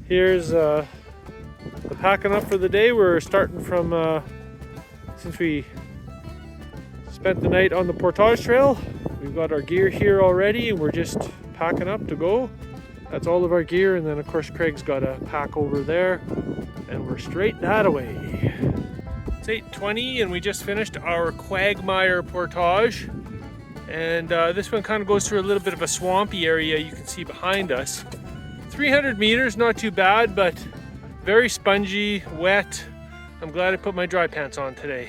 Here's the packing up for the day. We're starting from, since we spent the night on the portage trail, we've got our gear here already and we're just packing up to go. That's all of our gear, and then of course Craig's got a pack over there and we're straight that way. It's 8:20 and we just finished our quagmire portage, and this one kind of goes through a little bit of a swampy area you can see behind us. 300 meters, not too bad, but very spongy, wet. I'm glad I put my dry pants on today.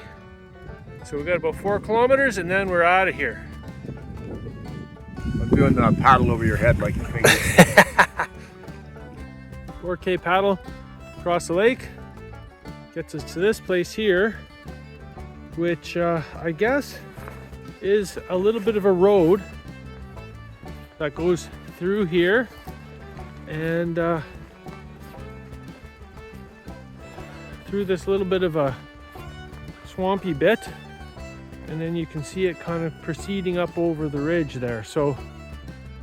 So we got about 4 kilometers and then we're out of here. I'm doing the paddle over your head like your fingers. 4K paddle across the lake gets us to this place here, which I guess is a little bit of a road that goes through here, and through this little bit of a swampy bit, and then you can see it kind of proceeding up over the ridge there. So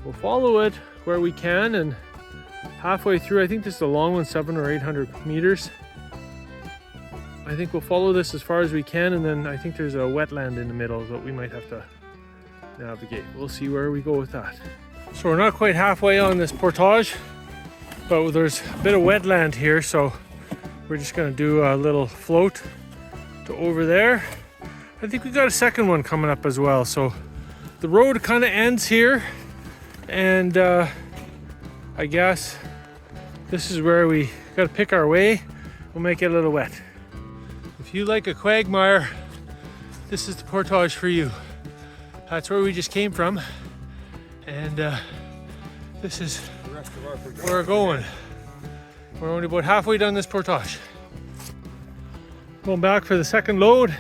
we'll follow it where we can, and halfway through, I think this is a long one, 700 or 800 meters. I think we'll follow this as far as we can, and then I think there's a wetland in the middle that we might have to navigate. We'll see where we go with that. So we're not quite halfway on this portage, but there's a bit of wetland here, so we're just gonna do a little float to over there. I think we got a second one coming up as well. So the road kind of ends here, and I guess this is where we gotta pick our way. We'll make it a little wet. If you like a quagmire, this is the portage for you. That's where we just came from, and this is where we're going. We're only about halfway done this portage. Going back for the second load.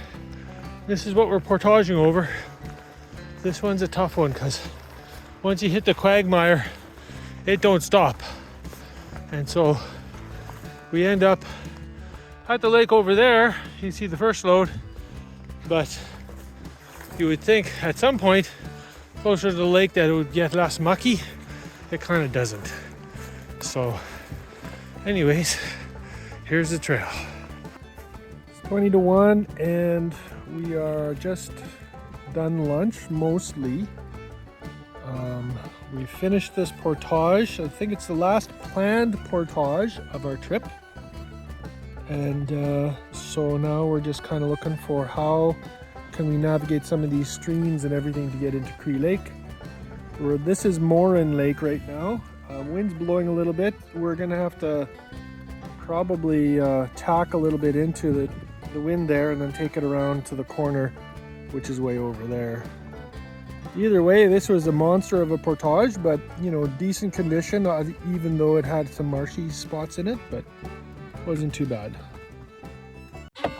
This is what we're portaging over. This one's a tough one because once you hit the quagmire, it don't stop. And so we end up at the lake over there. You see the first load, but you would think at some point closer to the lake that it would get less mucky. It kind of doesn't. So anyways, here's the trail. It's 20 to 1 and we are just done lunch mostly. We finished this portage. I think it's the last planned portage of our trip. And so now we're just kind of looking for how can we navigate some of these streams and everything to get into Cree Lake. This is Morin Lake right now. Wind's blowing a little bit. We're gonna have to probably tack a little bit into the wind there and then take it around to the corner, which is way over there. Either way, this was a monster of a portage, but you know, decent condition, even though it had some marshy spots in it, but wasn't too bad.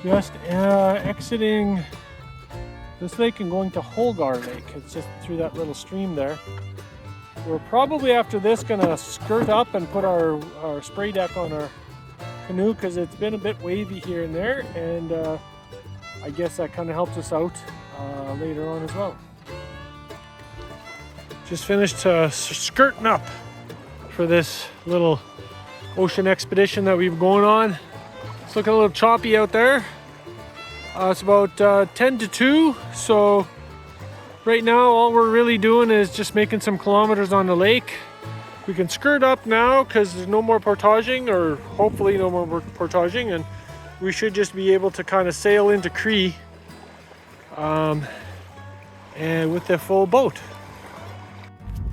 Just exiting this lake and going to Holgar Lake. It's just through that little stream there. We're probably after this gonna skirt up and put our spray deck on our canoe because it's been a bit wavy here and there, and I guess that kind of helps us out later on as well. Just finished skirting up for this little ocean expedition that we've going on. It's looking a little choppy out there. It's about 10 to 2, so right now all we're really doing is just making some kilometers on the lake. We can skirt up now because there's no more portaging, or hopefully no more portaging, and we should just be able to kind of sail into Cree and with the full boat.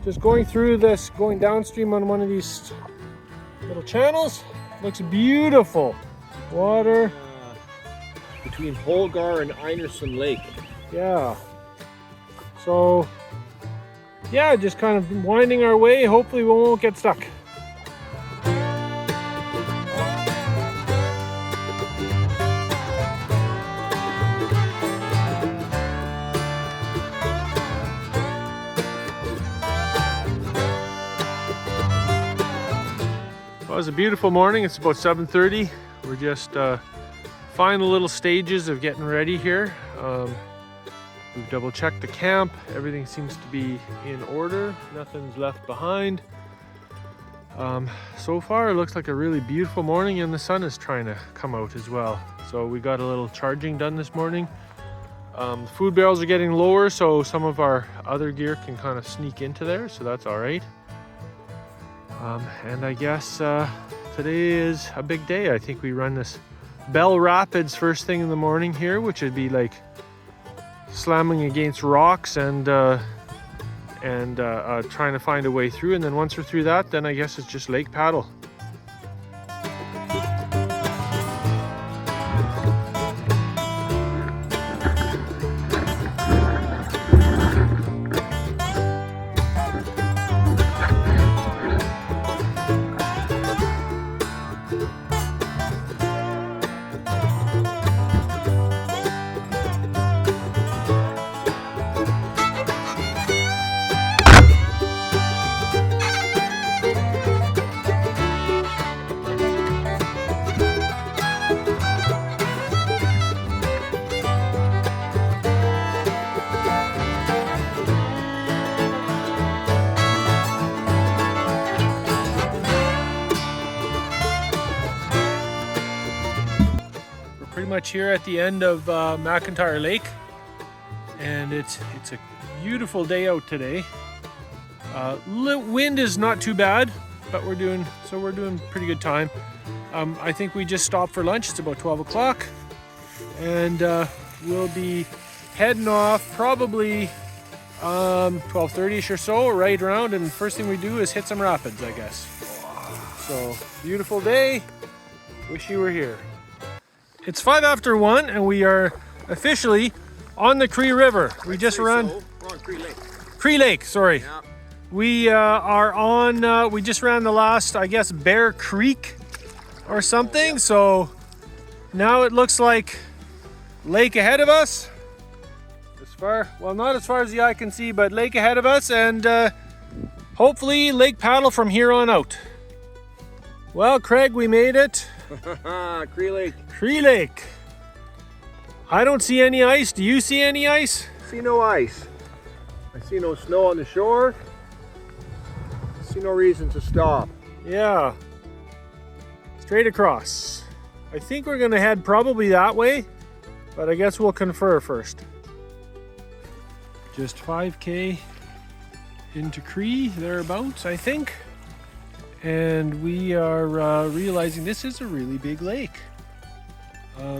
Just going through this, going downstream on one of these little channels. Looks beautiful. Water. Between Holgar and Einerson Lake. Yeah. So, yeah, just kind of winding our way. Hopefully we won't get stuck. Well, it was a beautiful morning. It's about 7:30. We're just final little stages of getting ready here. We've double checked the camp. Everything seems to be in order. Nothing's left behind. So far it looks like a really beautiful morning, and the sun is trying to come out as well. So we got a little charging done this morning. The food barrels are getting lower, so some of our other gear can kind of sneak into there, so that's all right. And I guess today is a big day. I think we run this Bell Rapids first thing in the morning here, which would be like slamming against rocks and trying to find a way through. And then once we're through that, then I guess it's just lake paddle. Pretty much here at the end of McIntyre Lake, and it's a beautiful day out today. Wind is not too bad, but we're doing pretty good time. I think we just stopped for lunch. It's about 12 o'clock, and we'll be heading off probably 12:30ish or so, right around. And first thing we do is hit some rapids, I guess. So beautiful day. Wish you were here. It's 5 after 1, and we are officially on the Cree River. We just ran. We're on Cree Lake. Cree Lake, sorry. Yeah. We are on. We just ran the last, I guess, Bear Creek or something. Oh, yeah. So now it looks like lake ahead of us. As far, well, not as far as the eye can see, but lake ahead of us, and hopefully lake paddle from here on out. Well, Craig, we made it. Cree Lake. Cree Lake. I don't see any ice. Do you see any ice? I see no ice. I see no snow on the shore. I see no reason to stop. Yeah. Straight across. I think we're gonna head probably that way, but I guess we'll confer first. Just 5K into Cree, thereabouts, I think. And we are realizing this is a really big lake.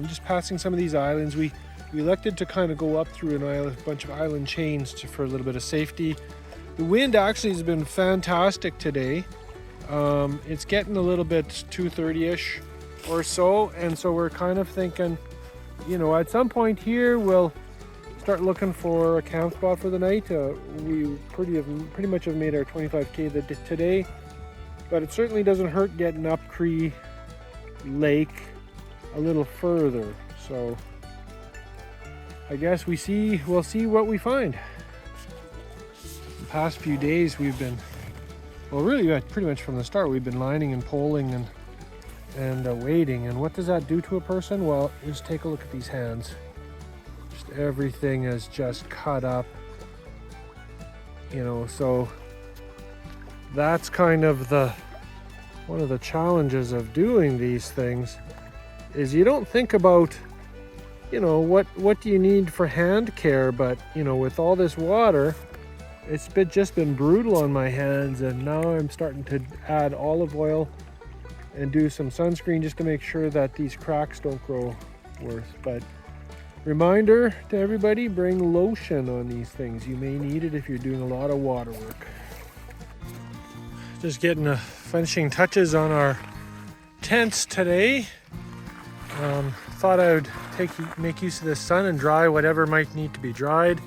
Just passing some of these islands. We elected to kind of go up through a bunch of island chains for a little bit of safety. The wind actually has been fantastic today. It's getting a little bit 2:30ish or so, and so we're kind of thinking, you know, at some point here we'll start looking for a camp spot for the night. We pretty much have made our 25K today. But it certainly doesn't hurt getting up Cree Lake a little further. So I guess we'll see what we find. The past few days we've been, well, really pretty much from the start, we've been lining and poling and waiting. And what does that do to a person? Well, just take a look at these hands. Just everything is just cut up, you know, so that's kind of one of the challenges of doing these things, is you don't think about, you know, what do you need for hand care, but you know, with all this water, it's just been brutal on my hands, and now I'm starting to add olive oil and do some sunscreen just to make sure that these cracks don't grow worse. But reminder to everybody, bring lotion on these things. You may need it if you're doing a lot of water work. Just getting the finishing touches on our tents today. Thought I would make use of the sun and dry whatever might need to be dried.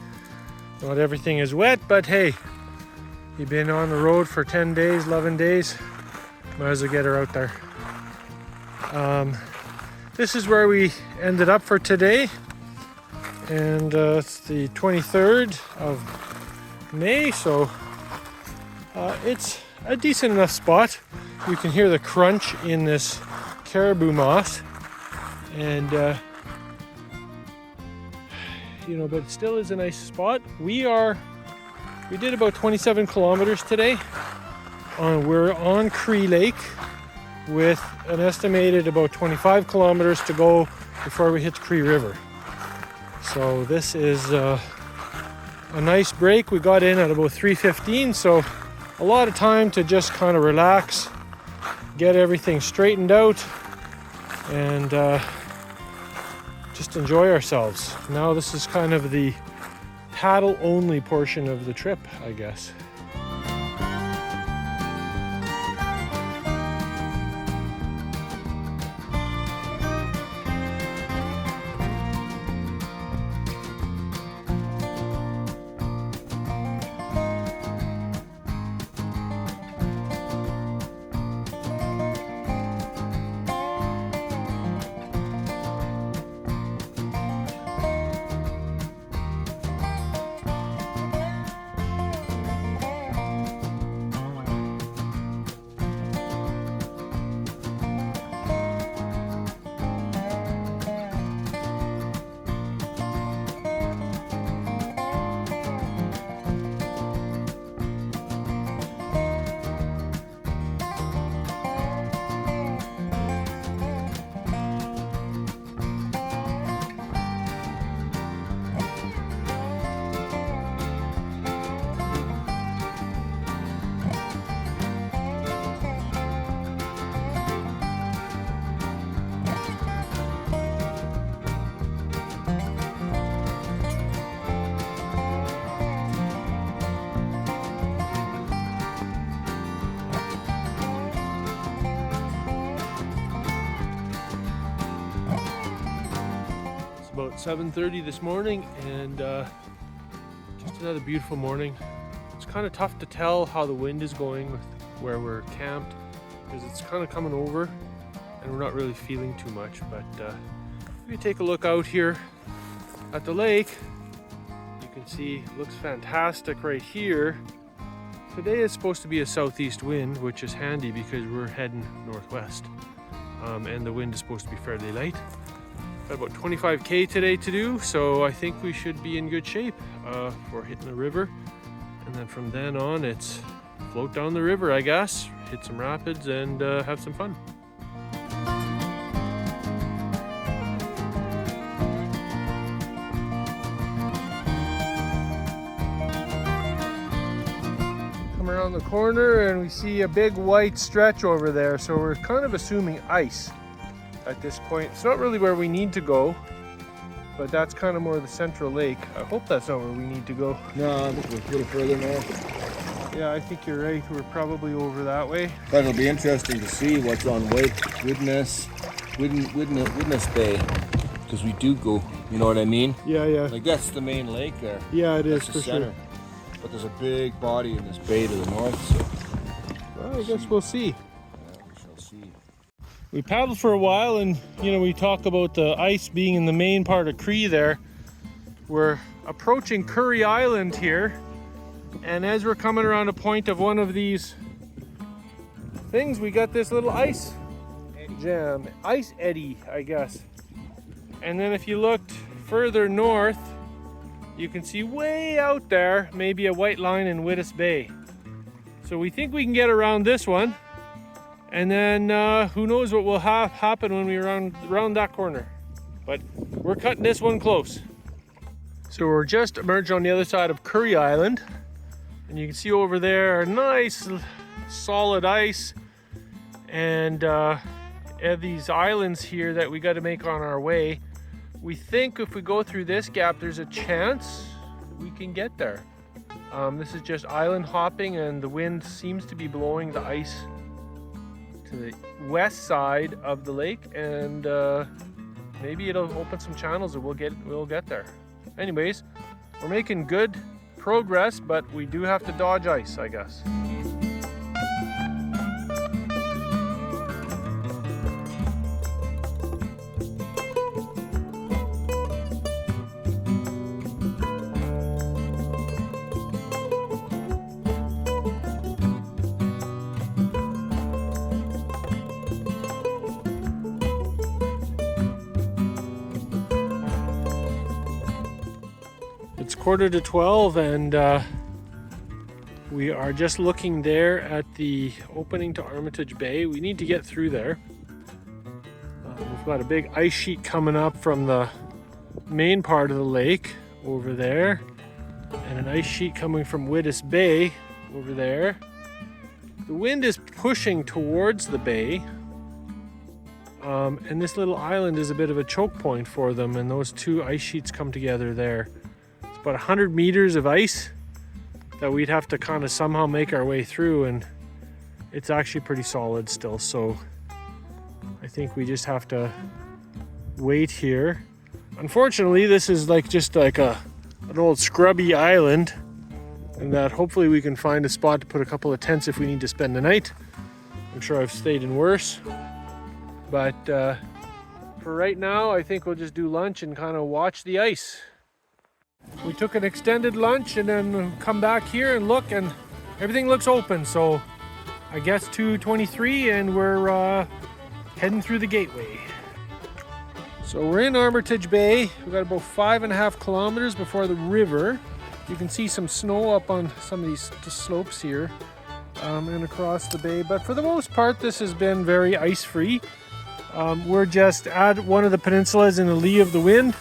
Not everything is wet, but hey, you've been on the road for 10 days, 11 days. Might as well get her out there. This is where we ended up for today. And it's the 23rd of May, so it's a decent enough spot. You can hear the crunch in this caribou moss, and you know, but it still is a nice spot. We did about 27 kilometers today, We're on Cree Lake with an estimated about 25 kilometers to go before we hit the Cree River. So this is a nice break. We got in at about 3:15, so a lot of time to just kind of relax, get everything straightened out, and just enjoy ourselves. Now this is kind of the paddle only portion of the trip, I guess. About 7:30 this morning, and just another beautiful morning. It's kind of tough to tell how the wind is going with where we're camped, because it's kind of coming over and we're not really feeling too much. But if you take a look out here at the lake, you can see it looks fantastic right here. Today is supposed to be a southeast wind, which is handy because we're heading northwest, and the wind is supposed to be fairly light. Got about 25K today to do, so I think we should be in good shape for hitting the river. And then from then on, it's float down the river, I guess, hit some rapids and have some fun. Come around the corner and we see a big white stretch over there, so we're kind of assuming ice. At this point, it's not really where we need to go, but that's kind of more the central lake. I hope that's not where we need to go. No, I think we're a little further north. Yeah, I think you're right. We're probably over that way. But it'll be interesting to see what's on Witness Bay, because we do go, you know what I mean? Yeah, yeah. Like that's the main lake there. Yeah, it is That's for the center. sure. But there's a big body in this bay to the north, so Well, I guess we'll see. yeah, we shall see. We paddled for a while, and we talk about the ice being in the main part of Cree there. We're approaching Curry Island here, and as we're coming around a point of one of these things, we got this little ice jam, ice eddy, I guess. And then if you looked further north, you can see way out there maybe a white line in Witness Bay. So we think we can get around this one. And then who knows what will happen when we round that corner. But we're cutting this one close. So we're just emerged on the other side of Curry Island. And you can see over there nice solid ice. And these islands here that we got to make on our way. We think if we go through this gap, there's a chance we can get there. This is just island hopping, and the wind seems to be blowing the ice to the west side of the lake, and maybe it'll open some channels and we'll get there. Anyways, we're making good progress, but we do have to dodge ice, I guess. It's 11:45, and We are just looking there at the opening to Armitage Bay. We need to get through there. We've got a big ice sheet coming up from the main part of the lake over there, and an ice sheet coming from Widdes Bay over there. The wind is pushing towards the bay, and this little island is a bit of a choke point for them, and those two ice sheets come together there. It's about 100 meters of ice that we'd have to kind of somehow make our way through, and it's actually pretty solid still, so I think we just have to wait here. Unfortunately, this is just like an old scrubby island, and that hopefully we can find a spot to put a couple of tents if we need to spend the night. I'm sure I've stayed in worse, but for right now I think we'll just do lunch and kind of watch the ice. We took an extended lunch and then come back here and look, and everything looks open, so I guess 2:23 and we're heading through the gateway. So we're in Armitage Bay. We've got about 5.5 kilometers before the river. You can see some snow up on some of these slopes here and across the bay, but for the most part this has been very ice-free. We're just at one of the peninsulas in the lee of the wind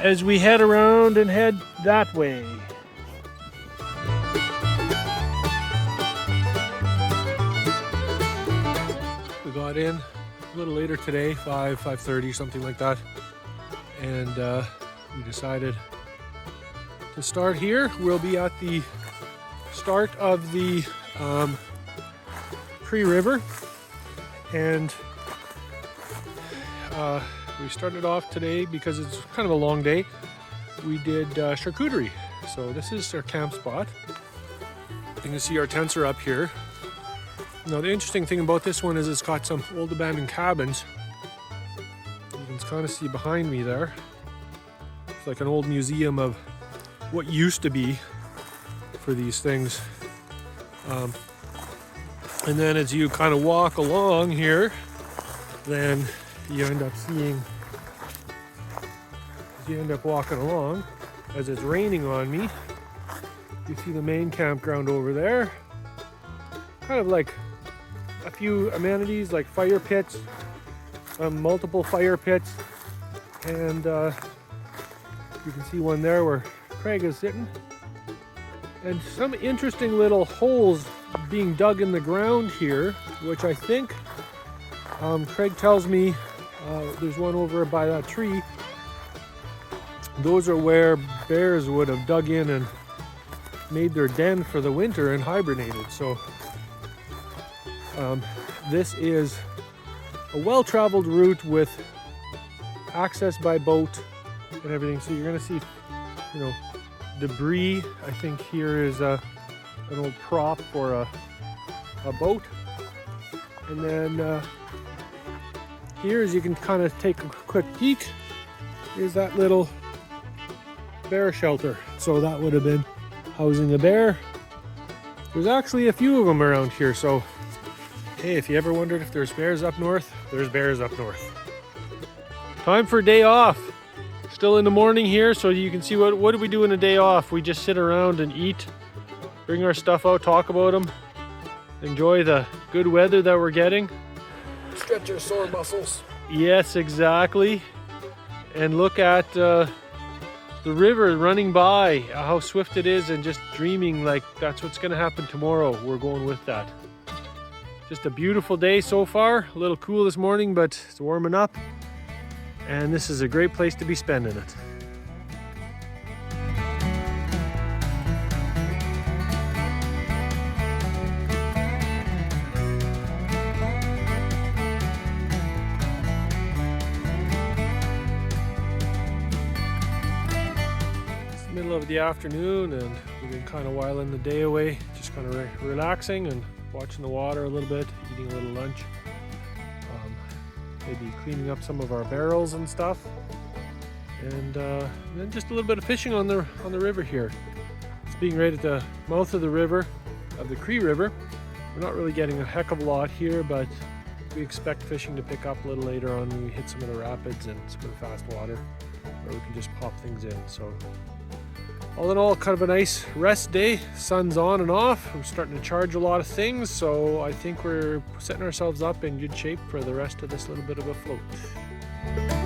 as we head around and head that way. We got in a little later today, 5:30, something like that, and we decided to start here. We'll be at the start of the Cree River, and we started off today because it's kind of a long day. We did charcuterie, so this is our camp spot. You can see our tents are up here. Now the interesting thing about this one is it's got some old abandoned cabins. You can kind of see behind me there. It's like an old museum of what used to be for these things. And then as you kind of walk along here, then you end up walking along. As it's raining on me, you see the main campground over there. Kind of like a few amenities like fire pits, multiple fire pits, and you can see one there where Craig is sitting, and some interesting little holes being dug in the ground here, which I think Craig tells me there's one over by that tree. Those are where bears would have dug in and made their den for the winter and hibernated. So this is a well-traveled route with access by boat and everything. So you're going to see, debris. I think here is an old prop for a boat, and then here, as you can kind of take a quick peek, is that little bear shelter. So that would have been housing a bear. There's actually a few of them around here, so hey, if you ever wondered if there's bears up north, there's bears up north. Time for a day off. Still in the morning here, so you can see what do we do in a day off? We just sit around and eat, bring our stuff out, talk about them, enjoy the good weather that we're getting. Stretch your sore muscles. Yes, exactly. And look at the river running by, how swift it is, and just dreaming like that's what's going to happen tomorrow. We're going with that. Just a beautiful day so far. A little cool this morning, but it's warming up. And this is a great place to be spending it. It's the middle of the afternoon and we've been kind of whiling the day away, just kind of relaxing and watching the water a little bit, eating a little lunch. Maybe cleaning up some of our barrels and stuff, and then just a little bit of fishing on the river here. It's being right at the mouth of the river, of the Cree River. We're not really getting a heck of a lot here, but we expect fishing to pick up a little later on when we hit some of the rapids and some of the fast water, where we can just pop things in. So All in all, kind of a nice rest day. Sun's on and off. We're starting to charge a lot of things, so I think we're setting ourselves up in good shape for the rest of this little bit of a float.